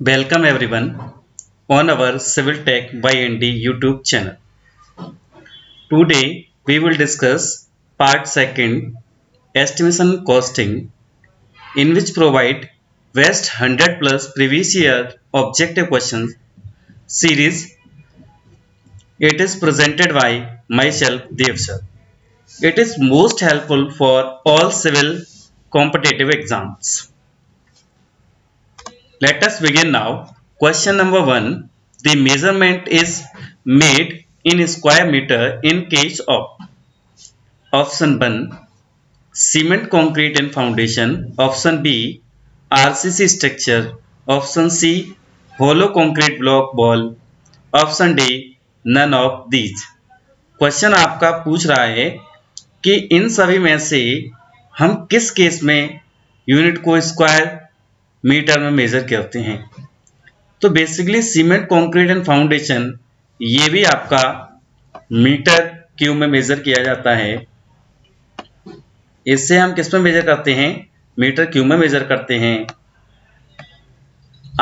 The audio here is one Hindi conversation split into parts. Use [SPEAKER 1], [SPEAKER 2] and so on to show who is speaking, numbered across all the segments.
[SPEAKER 1] Welcome everyone on our Civil Tech by ND YouTube channel. Today we will discuss part 2nd estimation costing, in which provide best 100 plus previous year objective questions series. It is presented by myself Dev sir. It is most helpful for all civil competitive exams. Let us begin now. Question number 1. The measurement is made in square meter in case of option 1 cement concrete and foundation, option B RCC structure, option C hollow concrete block wall, option D none of these. Question आपका पूछ रहा है कि इन सभी में से हम किस केस में यूनिट को स्क्वायर मीटर में मेजर करते हैं। तो basically cement concrete and foundation ये भी आपका मीटर क्यूब में मेजर किया जाता है। इससे हम किस में मेजर करते हैं? मीटर क्यूब में मेजर करते हैं।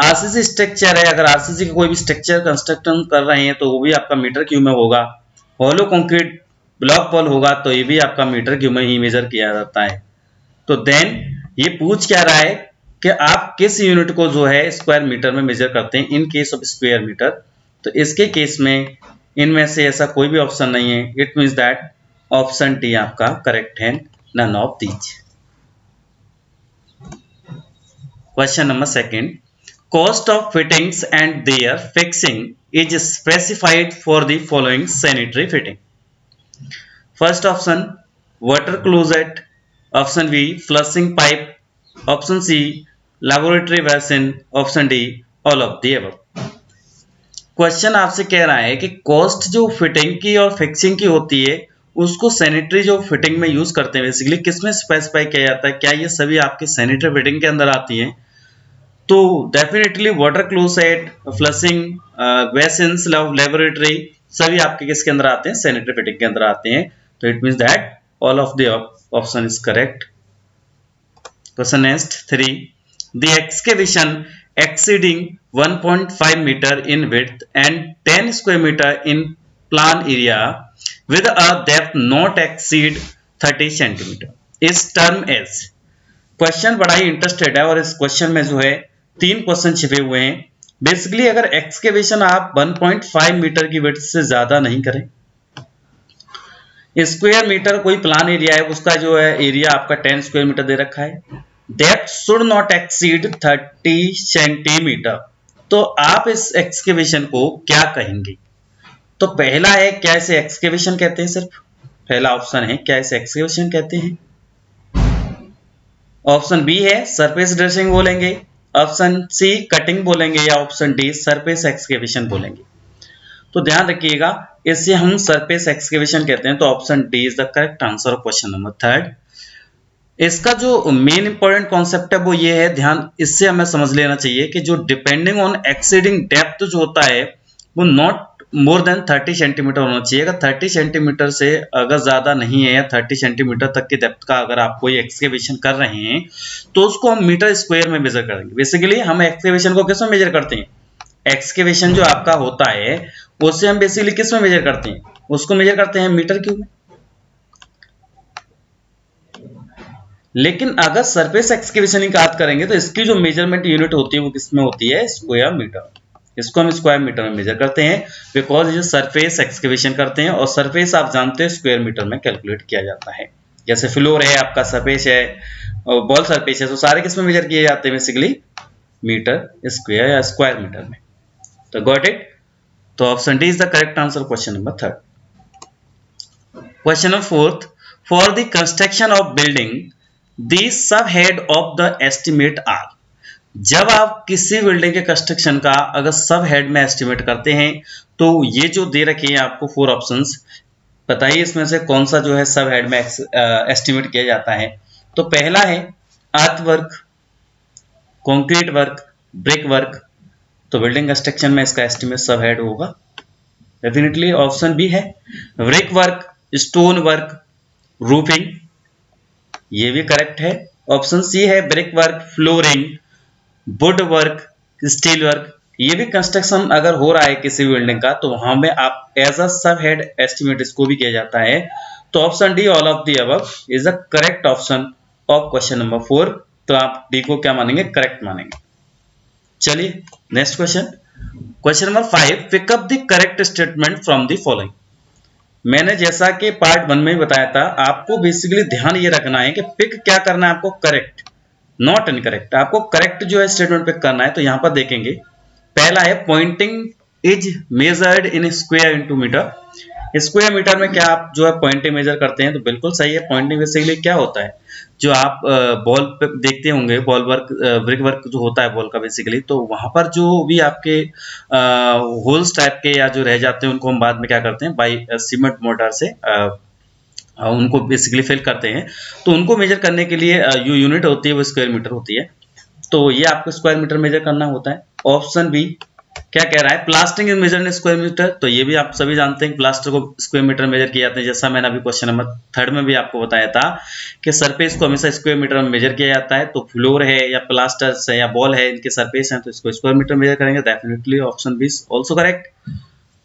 [SPEAKER 1] आरसीसी स्ट्रक्चर है, अगर आरसीसी का कोई भी स्ट्रक्चर कंस्ट्रक्शन कर रहे हैं तो वो भी आपका मीटर क्यूब में होगा। हॉलो कंक्रीट ब्लॉक वॉल होगा तो ये भी आपका मीटर क्यूब में ही मेजर किया जाता है। तो देन ये पूछ क्या रहा है कि आप किस यूनिट को जो है स्क्वायर मीटर में मेजर करते हैं in case of square metre. तो इसके केस में इनमें से ऐसा कोई भी ऑप्शन नहीं है। It means that option D आपका करेक्ट है, none of these. Question number 2. Cost of fittings and their fixing is specified for the following sanitary fitting. First option water closet, option B flushing pipe, option C laboratory basin, option D all of the above. Question आपसे कह रहा है कि कॉस्ट जो फिटिंग की और फिक्सिंग की होती है उसको सैनिटरी जो फिटिंग में यूज करते हैं बेसिकली किस में स्पेसिफाई किया जाता है, क्या ये सभी आपकी सैनिटरी फिटिंग के अंदर आती हैं? तो definitely water closet, flushing basins, laboratory सभी आपके किसके अंदर आते हैं? सैनिटरी फिटिंग के अंदर आते हैं। तो it means that all of the option is correct. Question next 3. The excavation exceeding 1.5 meter in width and 10 square meter in plan area with a depth not exceed 30 centimeter is term as। Question बड़ा ही इंटरेस्टेड है और इस क्वेश्चन में जो है 3 क्वेश्चन छिपे हुए हैं। बेसिकली अगर एक्सकेवेशन आप 1.5 मीटर की विड्थ से ज्यादा नहीं करें, स्क्वायर मीटर कोई प्लान एरिया है उसका जो है एरिया आपका 10 स्क्वायर मीटर दे रखा है, depth should not exceed 30 centimetre. तो आप इस एक्सकेवेशन को क्या कहेंगे? तो पहला है क्या इसे एक्सकेवेशन कहते हैं? सिर्फ पहला ऑप्शन है क्या इसे एक्सकेवेशन कहते हैं। ऑप्शन बी है सरफेस ड्रेसिंग बोलेंगे, ऑप्शन सी कटिंग बोलेंगे, या ऑप्शन डी सरफेस एक्सकेवेशन बोलेंगे। तो ध्यान रखिएगा इससे हम सरफेस एक्सकेवेशन कहते हैं। तो option D is the correct answer of question number 3। इसका जो मेन इंपॉर्टेंट कॉन्सेप्ट है वो ये है, ध्यान इससे हमें समझ लेना चाहिए कि जो डिपेंडिंग ऑन एक्सीडिंग डेप्थ जो होता है वो नॉट मोर देन 30 सेंटीमीटर होना चाहिए। अगर 30 सेंटीमीटर से अगर ज्यादा नहीं है या 30 सेंटीमीटर तक की डेप्थ का अगर आप कोई एक्सकेवेशन कर रहे हैं तो उसको हम मीटर स्क्वायर में मेजर करेंगे। बेसिकली हम एक्सकेवेशन को किस में मेजर करते हैं? एक्सकेवेशन जो आपका होता है उससे हम बेसिकली किस में मेजर करते हैं? उसको मेजर करते हैं मीटर क्यूब में। लेकिन अगर सरफेस एक्सकेवेशन की बात करेंगे तो इसकी जो मेजरमेंट यूनिट होती है वो किस में होती है? Square metre. इसको हम स्क्वायर मीटर में मेजर करते हैं बिकॉज ये सरफेस एक्सकेवेशन करते हैं और सरफेस आप जानते हैं स्क्वायर मीटर में कैलकुलेट किया जाता है। जैसे फ्लोर है, आपका सरफेस है, बॉल सरफेस है, तो सारे किस में मेजर किए जाते हैं? बेसिकली मीटर स्क्वायर या स्क्वायर मीटर में। तो गॉट इट। तो option D is the correct answer question number 3। Question number 4. For the construction of building the sub head of the estimate are. जब आप किसी बिल्डिंग के कंस्ट्रक्शन का अगर सब हेड में एस्टिमेट करते हैं तो ये जो दे रखे हैं आपको 4 ऑप्शंस, बताइए इसमें से कौन सा जो है सब हेड में एस्टिमेट किया जाता है। तो पहला है अर्थ work, concrete work, brick work. तो बिल्डिंग कंस्ट्रक्शन में इसका एस्टिमेट सब हेड होगा डेफिनेटली। ऑप्शन बी है brick work, stone work, roofing, ये भी करेक्ट है। ऑप्शन सी है brick work, flooring, would work, steel work, ये भी कंस्ट्रक्शन अगर हो रहा है किसी भी बिल्डिंग का तो वहां में आप एज अ सब हेड एस्टिमेट इसको भी किया जाता है। तो option D all of the above is the correct option of question number 4। तो आप डी को क्या मानेंगे, करेक्ट मानेंगे। चलिए next question, question number 5, pick up the correct statement from the following. मैंने जैसा कि पार्ट 1 में बताया था, आपको बेसिकली ध्यान ये रखना है कि पिक क्या करना है आपको, करेक्ट नॉट इनकरेक्ट। आपको करेक्ट जो है स्टेटमेंट पिक करना है। तो यहां पर देखेंगे पहला है pointing is measured in square into metre. Square metre में क्या आप जो है पॉइंटिंग मेजर करते हैं, तो बिल्कुल सही है। पॉइंटिंग बेसिकली क्या होता है, जो आप बॉल पे देखते होंगे, बॉल वर्क ब्रिक वर्क जो होता है बॉल का बेसिकली, तो वहां पर जो भी आपके होल्स टाइप के या जो रह जाते हैं उनको हम बाद में क्या करते हैं, बाई सीमेंट मोटर से उनको बेसिकली फिल करते हैं। तो उनको मेजर करने के लिए जो यूनिट होती है वो स्क्वायर मीटर होती है। तो ये आपको स्क्वायर मीटर मेजर करना होता है। ऑप्शन बी क्या कह रहा है, plastering is measured in square metre. तो ये भी आप सभी जानते हैं प्लास्टर को स्क्वायर मीटर मेजर किया जाता है। जैसा मैंने अभी क्वेश्चन नंबर 3 में भी आपको बताया था कि सरफेस को हमेशा स्क्वायर मीटर में मेजर किया जाता है। तो फ्लोर है या प्लास्टर है या बॉल है, इनके सरफेस है तो इसको स्क्वायर मीटर मेजर करेंगे। Definitely option B is also correct.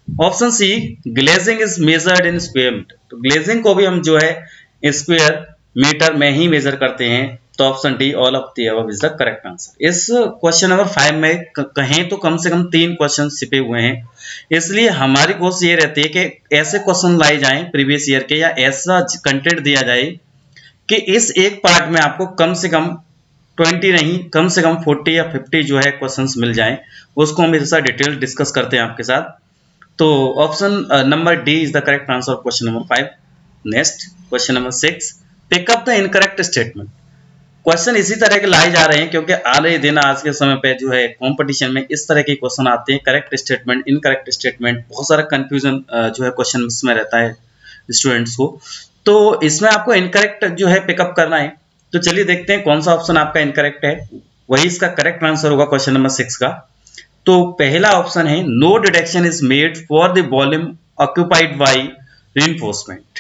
[SPEAKER 1] Option C, glazing is measured in square metre. तो ग्लेजिंग को भी हम जो है स्क्वायर मीटर में ही मेजर करते हैं। तो option D all of the above is the correct answer. इस क्वेश्चन नंबर 5 में कहें तो कम से कम 3 क्वेश्चन छिपे हुए हैं, इसलिए हमारी कोशिश ये रहती है कि ऐसे क्वेश्चन लाए जाएं प्रीवियस ईयर के, या ऐसा कंटेंट दिया जाए कि इस एक पार्ट में आपको कम से कम 20 नहीं, कम से कम 40 या 50 जो है क्वेश्चंस मिल जाएं। उसको हम इस डिटेल डिस्कस करते हैं आपके साथ। तो option number D is the correct answer of question number 5। Next question number 6, pick up the incorrect statement. Question इसी तरह के लाए जा रहे हैं क्योंकि आए दिन आज के समय पे जो है कंपटीशन में इस तरह के क्वेश्चन आते हैं, करेक्ट स्टेटमेंट इनकरेक्ट स्टेटमेंट, बहुत सारा कंफ्यूजन जो है क्वेश्चन में रहता है स्टूडेंट्स को। तो इसमें आपको इनकरेक्ट जो है पिकअप करना है। तो चलिए देखते हैं कौन सा ऑप्शन आपका इनकरेक्ट है, वही इसका करेक्ट आंसर होगा क्वेश्चन नंबर 6 का। तो पहला ऑप्शन है no deduction is made for the volume occupied by reinforcement.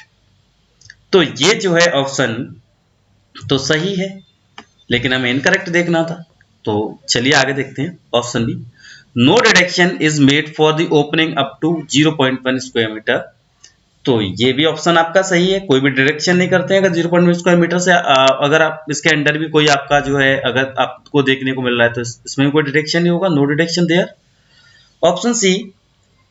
[SPEAKER 1] तो ये जो है ऑप्शन तो सही है, लेकिन हमें इनकरेक्ट देखना था। तो चलिए आगे देखते हैं option B, no deduction is made for the opening up to 0.1 square metre. तो ये भी ऑप्शन आपका सही है, कोई भी डिडक्शन नहीं करते हैं अगर 0.1 स्क्वायर मीटर से। अगर आप इसके अंडर भी कोई आपका जो है अगर आपको देखने को मिल रहा है तो इसमें कोई डिडक्शन नहीं होगा, no deduction there. Option C,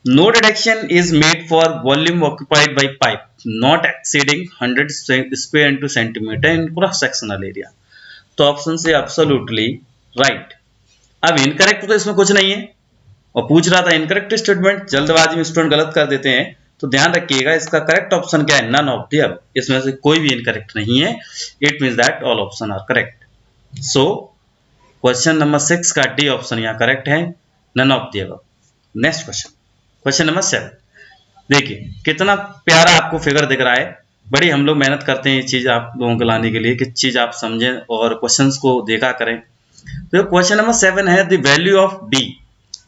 [SPEAKER 1] no deduction is made for volume occupied by pipe not exceeding 100 square into centimetre in cross sectional area. तो ऑप्शन से एब्सोल्युटली राइट। अब इनकरेक्ट तो इसमें कुछ नहीं है, और पूछ रहा था इनकरेक्ट स्टेटमेंट, जल्दबाजी में स्टूडेंट गलत कर देते हैं। तो ध्यान रखिएगा इसका करेक्ट ऑप्शन क्या है, नन ऑफ द अबव। इसमें से कोई भी इनकरेक्ट नहीं है। It means that all option are correct. So question number 6 का डी ऑप्शन यहाँ करेक्ट है, none of the above. Next question, question number 7। देखिए कितना प्यारा आपको फिगर दिख रहा है। बड़ी हम लोग मेहनत करते हैं ये चीज आप लोगों को लाने के लिए कि चीज आप समझें और क्वेश्चंस को देखा करें। तो क्वेश्चन नंबर 7 है the value of B.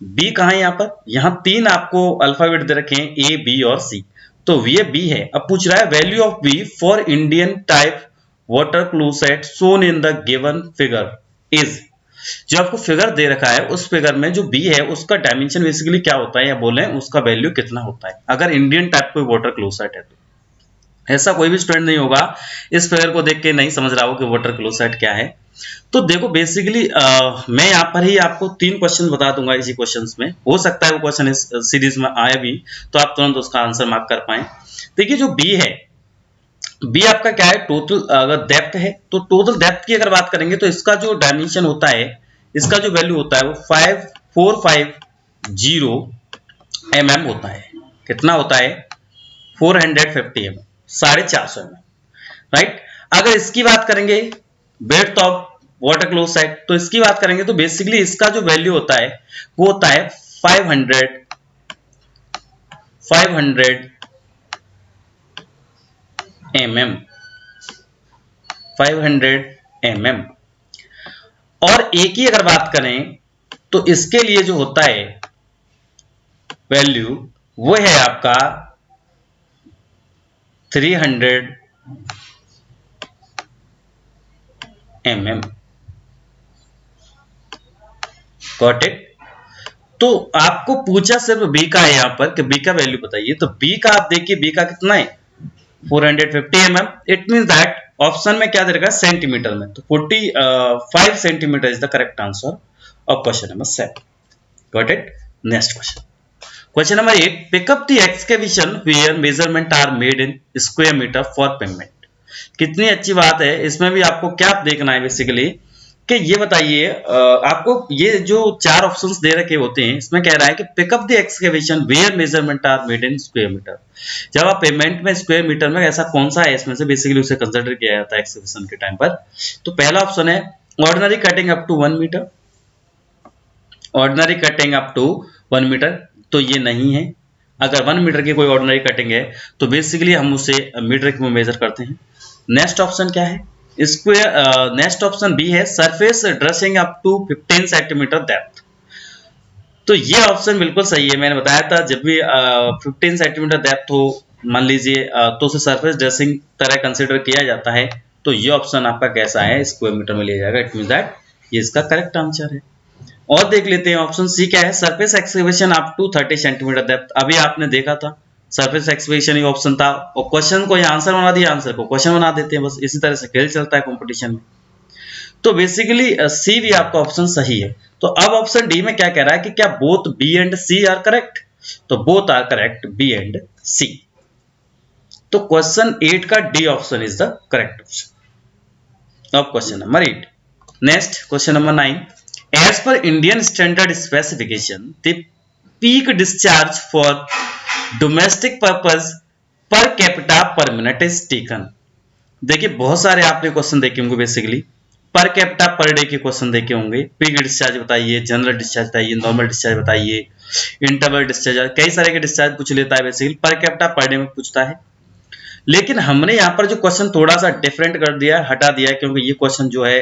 [SPEAKER 1] B कहाँ है यहाँ पर, यहाँ 3 आपको अल्फाबेट दे रखे हैं ए बी और सी। तो ये बी है। अब पूछ रहा है value of B for Indian type water closet shown in the given figure is. जो आपको फिगर दे रखा है उस फिगर में जो बी है उसका डायमेंशन बेसिकली क्या होता है, या बोले उसका वैल्यू कितना होता है अगर इंडियन टाइप कोई वाटर क्लोसेट है। तो ऐसा कोई भी स्टूडेंट नहीं होगा इस फिगर को देख के नहीं समझ रहा हो कि वाटर क्लोसेट क्या है। तो देखो बेसिकली मैं यहाँ पर ही आपको 3 क्वेश्चन बता दूंगा इसी क्वेश्चंस में, हो सकता है वो क्वेश्चन इस सीरीज में आए भी तो आप तुरंत उसका आंसर मार्क कर पाए। देखिए जो बी है, बी आपका क्या है, टोटल अगर डेप्थ है तो टोटल डेप्थ की अगर बात करेंगे तो इसका जो डायमेंशन होता है, इसका जो वैल्यू होता है वो 5450 mm होता है। कितना होता है, 450 mm, 450 mm, राइट। अगर इसकी बात करेंगे ब्रेड्थ ऑफ वाटर क्लोसेट, तो इसकी बात करेंगे तो बेसिकली इसका जो वैल्यू होता है वो होता है 500 mm, 500 mm। और एक ही अगर बात करें तो इसके लिए जो होता है वैल्यू वो है आपका 300 mm। Got it. तो आपको पूछा सिर्फ बी का है यहाँ पर कि बी का वैल्यू बताइए, तो बी का आप देखिए, बी का कितना है 450 mm। It mean that option में क्या दे रखा है सेंटीमीटर में, तो 45 centimetre is the correct answer of question number 7। Got it. Next question, question number 8, pick up the excavation where measurement are made in square metre for payment. कितनी अच्छी बात है, इसमें भी आपको क्या देखना है बेसिकली कि ये बताइए, आपको ये जो 4 ऑप्शंस दे रखे होते हैं, इसमें कह रहा है कि pick up the excavation where measurement are made in square metre. जब आप पेमेंट में स्क्वायर मीटर में ऐसा कौन सा है इसमें से बेसिकली उसे कंसिडर किया जाता है एक्सकेवेशन के टाइम पर, तो पहला ऑप्शन है ordinary cutting up to 1 metre. Ordinary cutting up to 1 metre, तो ये नहीं है। अगर 1 मीटर की कोई ऑर्डिनरी कटिंग है तो बेसिकली हम उसे मीटर में मेजर करते हैं। नेक्स्ट ऑप्शन क्या है स्क्वायर, नेक्स्ट ऑप्शन बी है surface dressing up to 15 centimetre depth. तो ये ऑप्शन बिल्कुल सही है, मैंने बताया था जब भी 15 सेंटीमीटर डेप्थ हो मान लीजिए तो उसे सरफेस ड्रेसिंग तरह कंसिडर किया जाता है। तो ये ऑप्शन आपका कैसा है स्क्वायर मीटर में लिया जाएगा, इट मीन दैट ये इसका करेक्ट आंसर है। और देख लेते हैं ऑप्शन सी क्या है, surface excavation up to 30 centimetre depth. अभी आपने देखा था सरफेस एक्सकेवेशन ही ऑप्शन था, और क्वेश्चन को यहाँ आंसर बना दिया, आंसर को क्वेश्चन बना देते हैं, बस इसी तरह से खेल चलता है कंपटीशन में। तो बेसिकली सी भी आपका ऑप्शन सही है। तो अब ऑप्शन डी में क्या कह रहा है कि क्या both B and C are correct, तो both are correct B and C. तो क्वेश्चन 8 का D option is the correct option of question number 8। Next question number 9, as per Indian standard specification the peak discharge for domestic purpose per capita per minute is taken. देखिए बहुत सारे आपने क्वेश्चन देखे होंगे, बेसिकली पर कैपिटा पर डे के क्वेश्चन देखे होंगे। पीक डिस्चार्ज बताइए, जनरल डिस्चार्ज बताइए, नॉर्मल डिस्चार्ज बताइए, इंटरवल डिस्चार्ज, कई सारे के डिस्चार्ज पूछ लेता है, बेसिकली पर कैपिटा पर डे में पूछता है। लेकिन हमने यहाँ पर जो क्वेश्चन थोड़ा सा डिफरेंट कर दिया, हटा दिया, क्योंकि ये क्वेश्चन जो है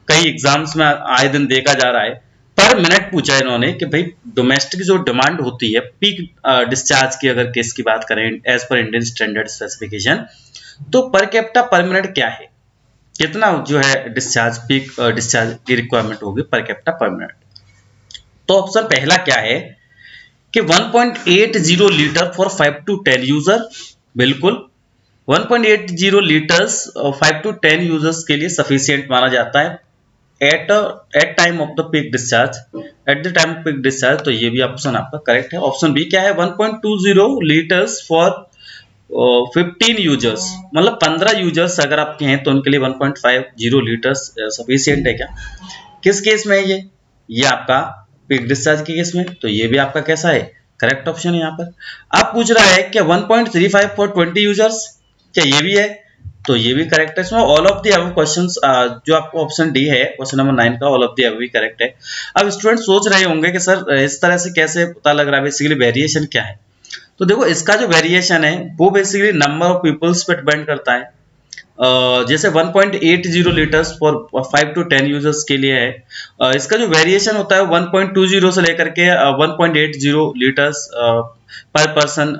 [SPEAKER 1] कई एग्जाम्स में आए दिन देखा जा रहा है, पर मिनट पूछा है इन्होंने कि भाई डोमेस्टिक जो डिमांड होती है पीक डिस्चार्ज की अगर केस की बात करें as per Indian standard specification, तो पर कैपिटा पर मिनट क्या है, कितना जो है डिस्चार्ज पीक डिस्चार्ज की रिक्वायरमेंट होगी पर कैपिटा पर मिनट। तो ऑप्शन पहला क्या है कि 1.80 लीटर फॉर 5 to 10 यूजर। बिल्कुल 1.80 लीटर्स 5 to 10 यूजर्स के लिए सफिशियंट माना जाता है at time of the peak discharge, at the time of peak discharge. तो ये भी ऑप्शन आपका करेक्ट है। ऑप्शन बी क्या है 1.20 लीटर्स फॉर 15 यूजर्स, मतलब 15 यूजर्स अगर आपके हैं तो उनके लिए 1.50 लीटर्स सफिशियंट है क्या, किस केस में है ये आपका पीक डिस्चार्ज के केस में। तो ये भी आपका कैसा है करेक्ट ऑप्शन है। यहाँ पर आप पूछ रहा है क्या 1.35 फॉर 20 यूजर्स, क्या ये भी है, तो ये भी करेक्ट है। इसमें all of the above questions जो आपको ऑप्शन डी है क्वेश्चन नंबर 9 का ऑल ऑफ द अबव भी करेक्ट है। अब स्टूडेंट सोच रहे होंगे कि सर इस तरह से कैसे पता लग रहा है, बेसिकली वेरिएशन क्या है। तो देखो इसका जो वेरिएशन है वो बेसिकली नंबर ऑफ पीपल्स पे डिपेंड करता है। जैसे 1.80 लीटर्स फॉर 5 to 10 यूजर्स के लिए है, इसका जो वेरिएशन होता है 1.20 से लेकर के 1.80 लीटर्स पर पर्सन,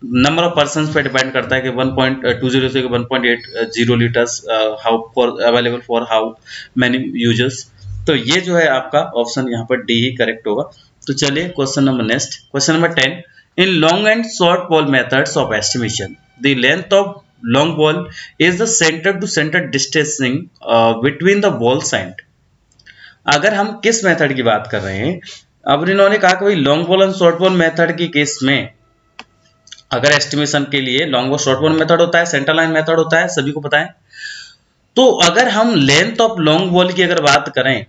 [SPEAKER 1] नंबर ऑफ पर्सन पे डिपेंड करता है कि 1.20 से 1.80 litres how for available for how many users. तो ये जो है आपका ऑप्शन यहाँ पर डी ही करेक्ट होगा। तो चलिए question number next, question number 10, in long and short ball methods of estimation the length of long ball is the center to center distancing between the balls end। अगर हम किस मेथड की बात कर रहे हैं, अब इन्होंने कहा कि भाई लॉन्ग बॉल और शॉर्ट बॉल मेथड की केस में अगर एस्टिमेशन के लिए लॉन्ग और शॉर्ट बॉल मेथड होता है, सेंटर लाइन मेथड होता है, सभी को पता है। तो अगर हम लेंथ ऑफ लॉन्ग बॉल की अगर बात करें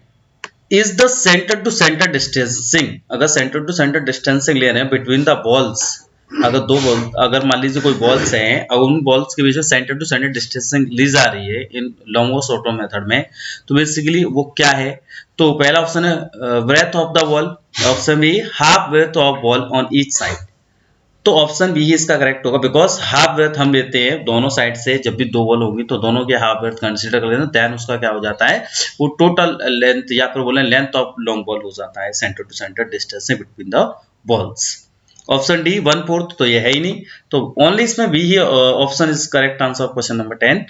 [SPEAKER 1] is the centre to centre distancing, अगर सेंटर टू सेंटर डिस्टेंसिंग ले रहे हैं बिटवीन द बॉल्स, अगर दो बॉल, अगर मान लीजिए कोई बॉल्स हैं और उन बॉल्स के बीच में सेंटर टू सेंटर डिस्टेंसिंग ली जा रही है इन लॉन्ग और शॉर्ट मेथड में, तो बेसिकली वो क्या है। तो पहला ऑप्शन है breadth of the ball, option B half breadth of ball on each side. तो ऑप्शन बी ही इसका करेक्ट होगा, बिकॉज हाफ ब्रेथ हम लेते हैं दोनों साइड से, जब भी दो बॉल होगी तो दोनों के हाफ ब्रेथ कंसीडर कर लेते हैं, देन उसका क्या हो जाता है वो टोटल लेंथ या फिर बोले लेंथ ऑफ लॉन्ग बॉल हो जाता है सेंटर टू सेंटर डिस्टेंस से between the balls. Option D 1/4 तो ये है ही नहीं, तो ओनली इसमें बी ही option is correct answer of question number 10।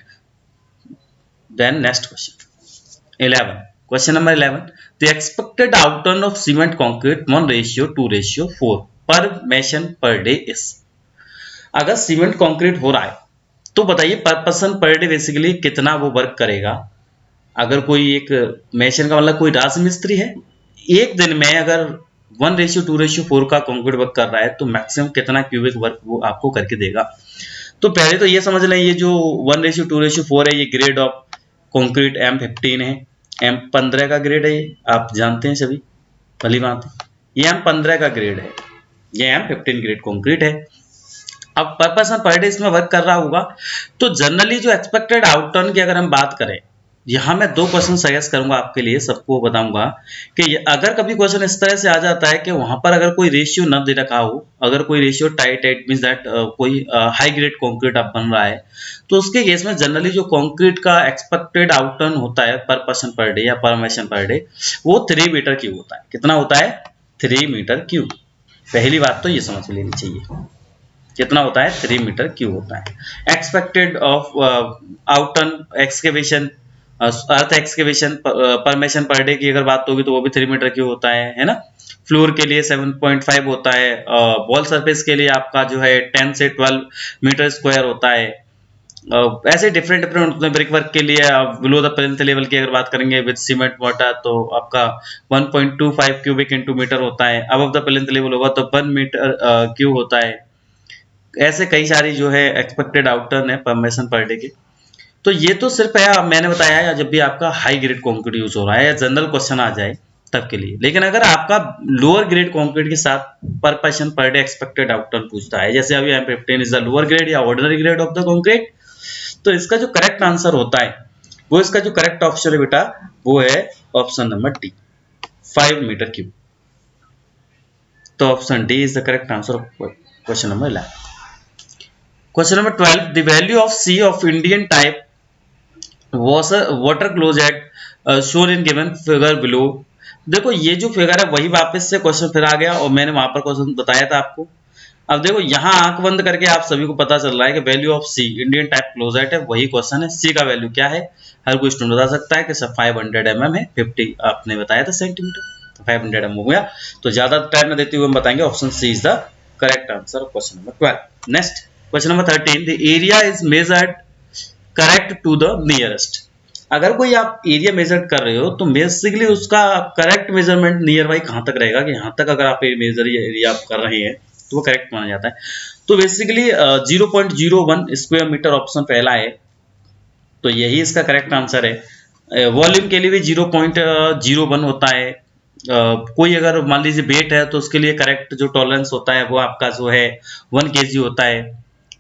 [SPEAKER 1] Then next question 11, question number 11, the expected outturn of cement concrete 1:2:4 per mason per day is. अगर सीमेंट कंक्रीट हो रहा है तो बताइए पर पर्सन पर डे बेसिकली कितना वो वर्क करेगा। अगर कोई एक मेसन का मतलब कोई राजमिस्त्री है, एक दिन में अगर 1:2:4 का कंक्रीट वर्क कर रहा है तो मैक्सिमम कितना क्यूबिक वर्क वो आपको करके देगा। तो पहले तो ये समझ लें, ये जो 1:2:4 है ये ग्रेड ऑफ कंक्रीट M15 है, M15 का ग्रेड है, ये आप जानते हैं सभी, भली बात है। ये M15 का ग्रेड है, ये M15 ग्रेड कंक्रीट है। अब पर पर्सन पर डे इसमें वर्क कर रहा होगा तो जनरली जो एक्सपेक्टेड आउटटर्न की अगर हम बात करें, यहाँ मैं 2 क्वेश्चन सजेस्ट करूंगा आपके लिए, सबको बताऊंगा कि अगर कभी क्वेश्चन इस तरह से आ जाता है कि वहां पर अगर कोई रेशियो न दे रखा हो, अगर कोई रेशियो टाइट है, इट मींस दैट कोई हाई ग्रेड कंक्रीट आप बन रहा है, तो उसके केस में जनरली जो कंक्रीट का एक्सपेक्टेड आउटटर्न होता है पर पर्सन पर डे या पर मेसन पर डे, वो 3 मीटर क्यूब होता है। कितना होता है? 3 मीटर क्यूब। पहली बात तो ये समझ लेनी चाहिए, कितना होता है? 3 मीटर क्यूब होता है। Expected of outturn excavation, earth excavation per mason per day की अगर बात होगी तो वो भी 3 मीटर क्यूब होता है ना। फ्लोर के लिए 7.5 होता है, वॉल सरफेस के लिए आपका जो है 10 से 12 मीटर स्क्वायर होता है। ऐसे डिफरेंट डिफरेंट ब्रिक वर्क के लिए बिलो द प्लिंथ लेवल की अगर बात करेंगे विद सीमेंट वाटर तो आपका 1.25 क्यूबिक इंटू मीटर होता है। अबव द प्लिंथ लेवल होगा तो 1 मीटर क्यूब होता है। ऐसे कई सारी जो है एक्सपेक्टेड आउटटर्न है पर मेसन पर डे के। तो ये तो सिर्फ है मैंने बताया है जब भी आपका हाई ग्रेड कंक्रीट यूज हो रहा है या जनरल क्वेश्चन आ जाए तब के लिए। लेकिन अगर आपका लोअर ग्रेड कंक्रीट के साथ पर पर्सन पर डे एक्सपेक्टेड आउटटर्न पूछता है, जैसे अभी M15 is the lower grade या ordinary grade of the concrete, तो इसका जो करेक्ट आंसर होता है वो, इसका जो करेक्ट ऑप्शन है बेटा वो है option number D, 5 metre cube. तो option D is the correct answer of question number 11। Question number 12, the value of C of Indian type was a water closet shown in given figure below। देखो ये जो फिगर है वही वापस से क्वेश्चन फिर आ गया और मैंने वहां पर क्वेश्चन बताया था आपको। अब देखो यहाँ आंख बंद करके आप सभी को पता चल रहा है कि value of C Indian type closet है, वही क्वेश्चन है। सी का वैल्यू क्या है हर कोई स्टूडेंट बता सकता है कि सब 500 mm है, 50 आपने बताया था सेंटीमीटर, तो 500 mm हो गया। तो ज्यादा टाइम न देते हुए हम बताएंगे option C is the correct answer of question number 12। Next question number 13, the area is measured correct to the nearest. अगर कोई आप एरिया मेजर कर रहे हो तो बेसिकली उसका करेक्ट मेजरमेंट नियर बाई कहां तक रहेगा कि यहां तक अगर आप मेजर एरिया कर रहे हैं तो वो करेक्ट माना जाता है। तो बेसिकली 0.01 स्क्वायर मीटर ऑप्शन पहला है, तो यही इसका करेक्ट आंसर है। वॉल्यूम के लिए भी 0.01 होता है। कोई अगर मान लीजिए वेट है तो उसके लिए करेक्ट जो टॉलरेंस होता है वो आपका जो है 1 kg होता है।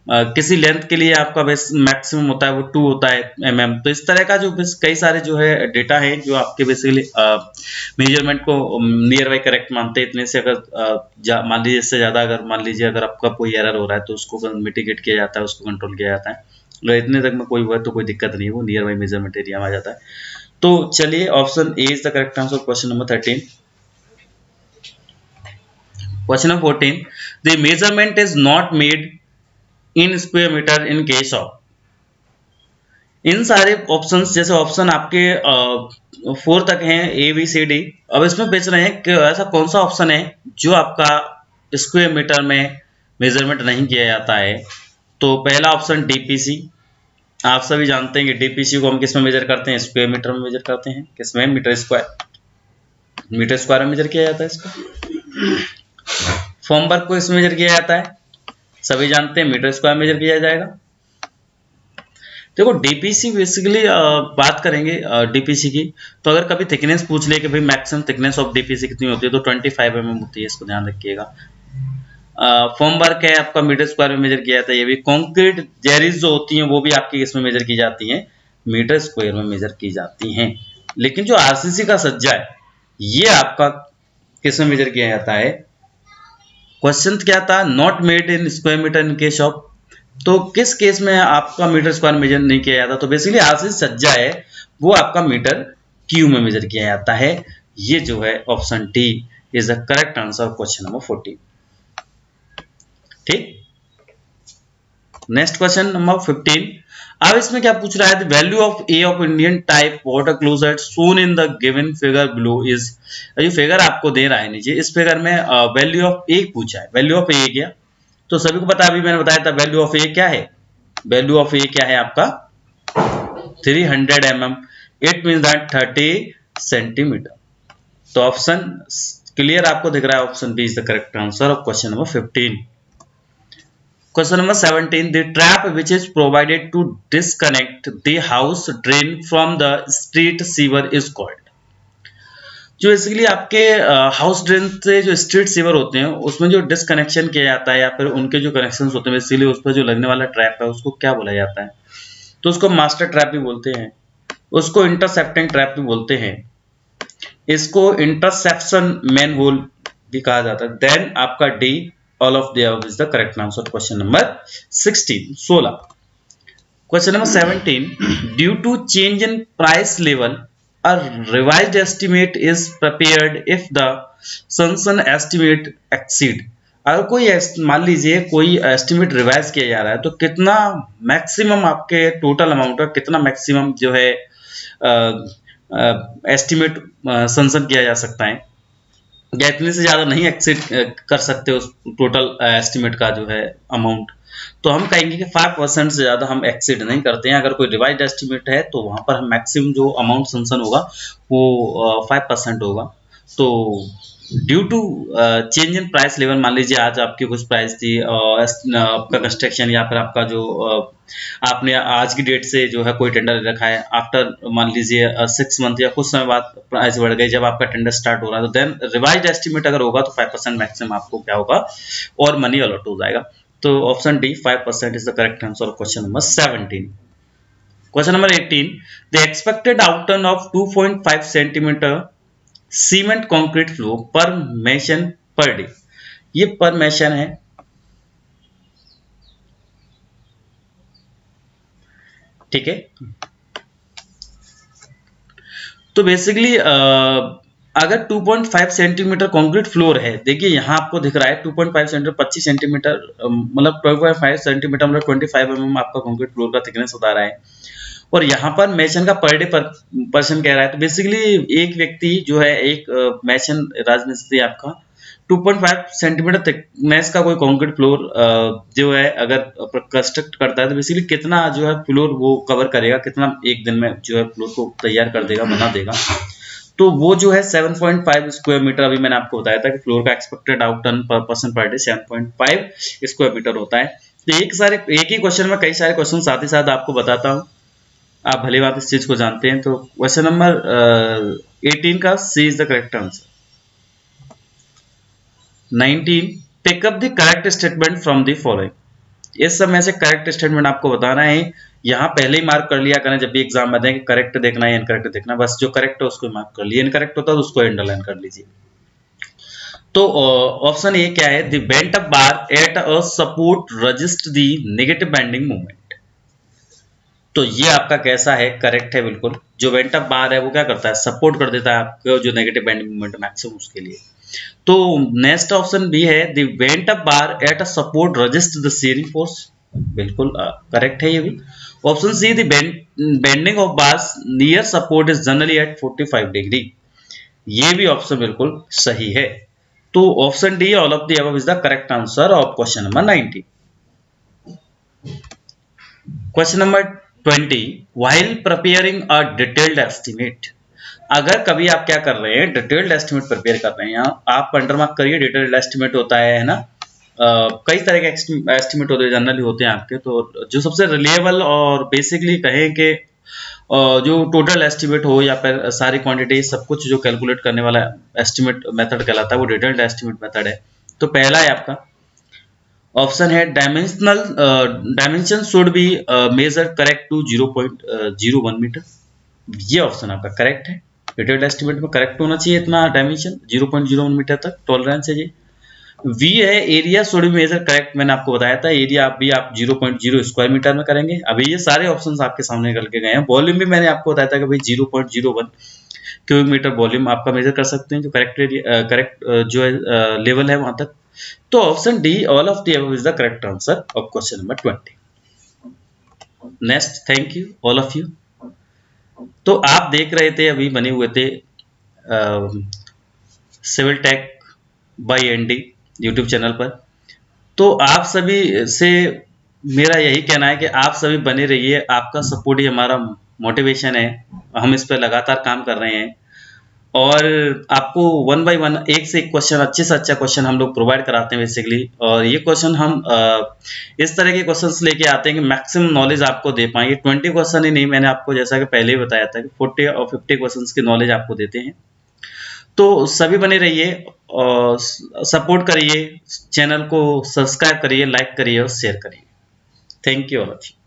[SPEAKER 1] किसी लेंथ के लिए आपका बेस मैक्सिमम होता है वो 2 होता है mm। तो इस तरह का जो कई सारे जो है डेटा है जो आपके बेसिकली मेजरमेंट को नियर बाई करेक्ट मानते हैं। इतने से अगर मान लीजिए इससे ज़्यादा अगर मान लीजिए अगर आपका कोई एरर हो रहा है तो उसको मिटिगेट किया जाता है, उसको कंट्रोल किया जाता है। अगर इतने तक में कोई हुआ है तो कोई दिक्कत नहीं है, वो नियर बाई मेजरमेंट एरिया में आ जाता है। तो चलिए option A is the correct answer question number 13। Question number 14, the measurement is not made in square metre in case of. इन सारे ऑप्शंस जैसे ऑप्शन आपके 4 तक हैं ए बी सी डी। अब इसमें पूछ रहे हैं कि ऐसा कौन सा ऑप्शन है जो आपका स्क्वायर मीटर में मेजरमेंट नहीं किया जाता है। तो पहला ऑप्शन डीपीसी। आप सभी जानते हैं कि डीपीसी को हम किस में मेजर करते हैं? स्क्वायर मीटर में मेजर करते हैं। किसमें? मीटर स्क्वायर में मेजर किया जाता है इसको। फॉर्म वर्क को इसमें मेजर किया जाता है, सभी जानते हैं मीटर स्क्वायर मेजर किया जाएगा। देखो डीपीसी बेसिकली बात करेंगे डीपीसी की, तो अगर कभी थिकनेस पूछ ले कि भाई मैक्सिमम थिकनेस ऑफ डीपीसी कितनी होती है तो 25 mm होती है, इसको ध्यान रखिएगा। फॉर्म वर्क है आपका मीटर स्क्वायर में मेजर किया जाता है। ये भी कंक्रीट जेरीज जो होती हैं वो भी आपकी इसमें मेजर की जाती हैं, मीटर स्क्वायर में मेजर की जाती हैं। लेकिन जो आरसीसी का सज्जा है ये आपका किस में मेजर किया जाता है? क्वेश्चन क्या था? Not made in square metre in case of. तो किस केस में आपका मीटर स्क्वायर मेजर नहीं किया जाता? तो बेसिकली आरसीसी सज्जा है वो आपका मीटर क्यूब में मेजर किया जाता है। ये जो है option D is the correct answer question number 14। ठीक। नेक्स्ट क्वेश्चन नंबर 15, अब इसमें क्या पूछ रहा है, value of a of Indian type water closet shown in the given figure below is, जो फिगर आपको दे रहा है नीचे, इस फिगर में वैल्यू ऑफ ए पूछा है। वैल्यू ऑफ ए क्या, तो सभी को पता, अभी मैंने बताया था वैल्यू ऑफ ए क्या है। वैल्यू ऑफ ए क्या है आपका 300 mm, it mean that 30 centimetre. तो ऑप्शन क्लियर आपको दिख रहा है, option B is the correct answer of question number 15। Question number 17. The trap which is provided to disconnect the house drain from the street sewer is called. जो बेसिकली आपके हाउस ड्रेन से जो स्ट्रीट सीवर होते हैं उसमें जो डिसकनेक्शन किया जाता है या फिर उनके जो कनेक्शंस होते हैं बेसिकली उस पर जो लगने वाला ट्रैप है उसको क्या बोला जाता है, तो उसको मास्टर ट्रैप भी बोलते हैं, उसको इंटरसेप्टिंग ट्रैप भी बोलते हैं, इसको इंटरसेप्शन मैन होल भी कहा जाता है। देन आपका D all of the above is the correct answer. Question number 16. Question number 17. Due to change in price level, a revised estimate is prepared if the Sanson estimate exceed. अगर कोई मान लीजिए कोई एस्टिमेट रिवाइज किया जा रहा है तो कितना मैक्सिमम आपके टोटल अमाउंट का कितना मैक्सिमम जो है एस्टिमेट संसन किया जा सकता है, या इतने से ज्यादा नहीं एक्सीड कर सकते उस टोटल एस्टिमेट का जो है अमाउंट, तो हम कहेंगे कि 5% से ज्यादा हम एक्सीड नहीं करते हैं। अगर कोई रिवाइज्ड एस्टिमेट है तो वहां पर हम मैक्सिमम जो अमाउंट सेंशन होगा वो 5% होगा। तो due to change in price level, मान लीजिए आज आपकी कुछ प्राइस थी आपका कंस्ट्रक्शन या फिर आपका जो आपने आज की डेट से जो है कोई टेंडर रखा है, आफ्टर मान लीजिए 6 मंथ या कुछ समय बाद प्राइस बढ़ गई जब आपका टेंडर स्टार्ट हो रहा है, तो देन रिवाइज्ड एस्टिमेट अगर होगा तो 5% मैक्सिमम आपको क्या होगा और मनी अलॉट हो जाएगा। तो option D 5% is the correct answer of question number 17। Question number 18. The expected outturn of 2.5 centimetre cement concrete flow per mason per day, ये पर मेशन है, ठीक है। तो बेसिकली अगर 2.5 सेंटीमीटर कंक्रीट फ्लोर है, देखिए यहाँ आपको दिख रहा है 2.5 सेंटीमीटर 25 सेंटीमीटर मतलब 12.5 सेंटीमीटर मतलब 25 mm आपका कंक्रीट फ्लोर का थिकनेस बता रहा है, और यहाँ पर मेसन का पर डे पर्सन कह रहा है। तो बेसिकली एक व्यक्ति जो है एक मेसन राजमिस्त्री आपका 2.5 सेंटीमीटर थिकनेस का कोई कंक्रीट फ्लोर जो है अगर कंस्ट्रक्ट करता है तो बेसिकली कितना जो है फ्लोर वो कवर करेगा, कितना एक दिन में जो है फ्लोर को तैयार कर देगा, बना देगा, तो वो जो है 7.5 स्क्वायर मीटर। अभी मैंने आपको बताया था कि फ्लोर का एक्सपेक्टेड आउटटर्न पर person per day 7.5 square metre होता है। तो एक ही क्वेश्चन में कई सारे क्वेश्चन साथ ही साथ आपको बताता हूँ, आप भली बात इस चीज को जानते हैं। तो क्वेश्चन नंबर 18 का C is the correct answer. 19. Pick up the correct statement from the following. इस समय से करेक्ट स्टेटमेंट आपको बताना है, यहाँ पहले ही मार्क कर लिया करें जब भी एग्जाम में दें कि करेक्ट देखना है इनकरेक्ट देखना, बस जो करेक्ट है उसको मार्क कर लिए, इनकरेक्ट होता है तो उसको अंडरलाइन कर लीजिए। तो ऑप्शन ए क्या है, the bent up bar at a support resist the negative bending movement. तो ये आपका कैसा है, करेक्ट है बिल्कुल। जो बेंट अप बार है वो क्या करता है, सपोर्ट कर देता है आपको जो नेगेटिव बेंडिंग मूवमेंट मैक्सिमम उसके लिए। तो नेक्स्ट ऑप्शन बी है, the bent up bar at a support resist the shearing force, बिल्कुल करेक्ट है ये भी। Option C, the bending of bars near support is generally at 45 degree, ये भी ऑप्शन बिल्कुल सही है। तो option D all of the above is the correct answer of question number 19। Question number 20. While preparing a detailed estimate, अगर कभी आप क्या कर रहे हैं, डिटेल्ड एस्टिमेट प्रिपेयर कर रहे हैं, आप अंडर मार्क करिए डिटेल्ड एस्टिमेट होता है ना, कई तरह के एस्टिमेट होते हैं, जनरली होते हैं आपके। तो जो सबसे रिलेबल और बेसिकली कहें कि जो टोटल एस्टिमेट हो या फिर सारी क्वांटिटी सब कुछ जो कैलकुलेट करने वाला एस्टिमेट मेथड कहलाता है वो डिटेल्ड एस्टिमेट मेथड है। तो पहला है आपका ऑप्शन है dimension should be measure correct to 0.01 metre, ये ऑप्शन आपका करेक्ट है। डिटेल्ड एस्टिमेट में करेक्ट होना चाहिए इतना डायमेंशन 0.01 मीटर तक टॉलरेंस है जी। वी है area should be measure correct, मैंने आपको बताया था एरिया आप 0.0 स्क्वायर मीटर में करेंगे। अभी ये सारे ऑप्शंस आपके सामने निकल के गए हैं। वॉल्यूम भी मैंने आपको बताया था कि भाई 0.01 क्यूबिक मीटर वॉल्यूम आपका मेजर कर सकते हैं, जो करेक्ट जो है लेवल है वहां तक। तो option D all of the above is the correct answer of question number 20। Next, thank you all of you. तो आप देख रहे थे, अभी बने हुए थे civil tech by ND YouTube channel पर। तो आप सभी से मेरा यही कहना है कि आप सभी बने रहिए, आपका सपोर्ट ही हमारा मोटिवेशन है। हम इस पर लगातार काम कर रहे हैं और आपको वन बाय वन एक से एक क्वेश्चन, अच्छे से अच्छा क्वेश्चन हम लोग प्रोवाइड कराते हैं बेसिकली। और ये क्वेश्चन हम इस तरह के क्वेश्चंस लेके आते हैं कि मैक्सिमम नॉलेज आपको दे पाएंगे। 20 क्वेश्चन ही नहीं, मैंने आपको जैसा कि पहले ही बताया था कि 40 और 50 क्वेश्चंस की नॉलेज आपको देते हैं। तो सभी बने रहिए और सपोर्ट करिए, चैनल को सब्सक्राइब करिए, लाइक करिए और शेयर करिए। Thank you all of you.